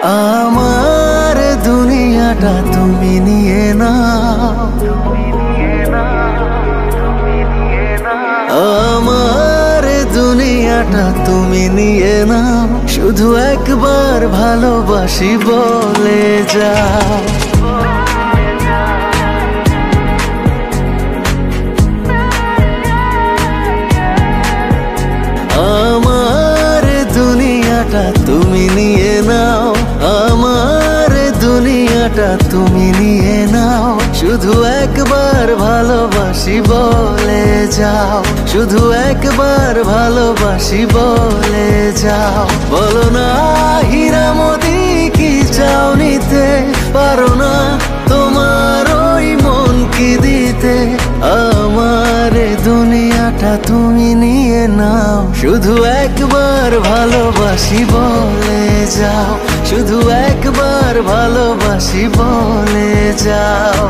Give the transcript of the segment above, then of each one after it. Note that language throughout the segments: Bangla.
আমার দুনিয়াটা তুমি নিয়ে নাও, আমার দুনিয়াটা তুমি নিয়ে নাও, শুধু একবার ভালোবাসি বলে যাও। আমার দুনিয়াটা তুমি নিয়ে নাও, আমার দুনিয়াটা তুমি নিয়ে নাও, শুধু একবার ভালোবাসি বলে যাও, শুধু একবার ভালোবাসি বলে যাও। বলো না হীরামতি কি চাও নিতে, পারো না তোমার ওই মন কি দিতে। আমার দুনিয়াটা তুমি নিয়ে নাও, শুধু একবার ভালোবাসি বলে যাও, শুধু একবার ভালোবাসি বলে যাও।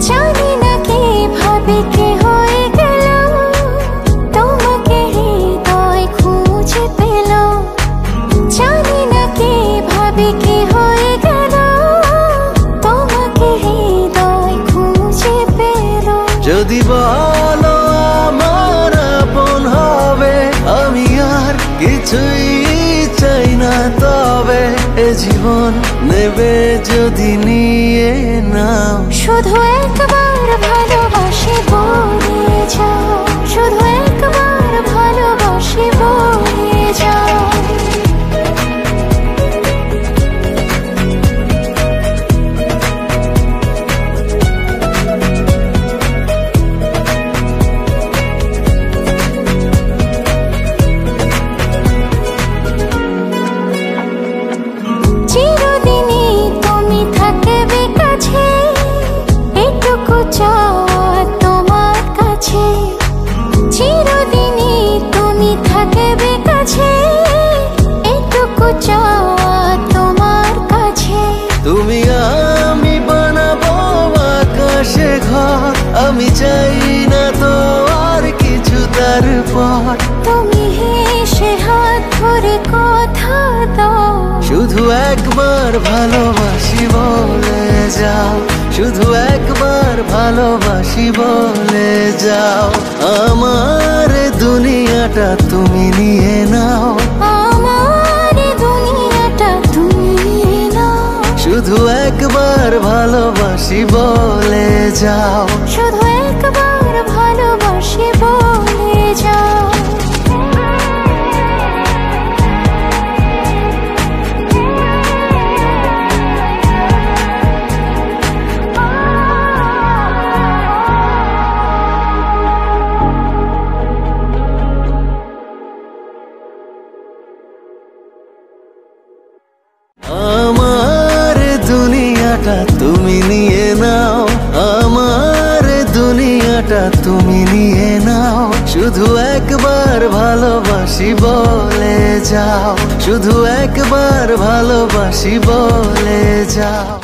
জানি না কিভাবে কি হয়ে গেল, তোমাকে হৃদয় খুঁজে পেল। জানি না কিভাবে কি হয়ে গেল, তোমাকে হৃদয় খুঁজে পেল। যদি বলো আমার আপন হবে, আমি আর কিছুই চাই না, তবে এ জীবন নেবে যদি নিয়ে নাও। শুধু একবার ভালোবাসি বলে যাও, শুধু একবার ভালোবাসি বলে যাও। চিরদিনই তুমি থাকবে কাছে, এটুকু চাওয়া তোমার কাছে। চিরদিনই তুমি থাকবে কাছে, এটুকু চাওয়া তোমার কাছে। তুমি আমি বানাবো আকাশে ঘর, আমি চাই না তো আর কিছু তারপর। তুমি হেসে হাত ধরে কথা দাও, শুধু একবার ভালোবাসি বলে যাও, শুধু একবার ভালোবাসি বলে যাও। আমার দুনিয়াটা তুমি নিয়ে নাও, আমার দুনিয়াটা তুমি নিয়ে নাও, শুধু একবার ভালোবাসি বলে যাও, শুধু একবার ভালোবাসি বলে যাও। আমার দুনিয়াটা তুমি নিয়ে নাও, আমার দুনিয়াটা তুমি নিয়ে নাও, শুধু একবার ভালোবাসি বলে যাও, শুধু একবার ভালোবাসি বলে যাও।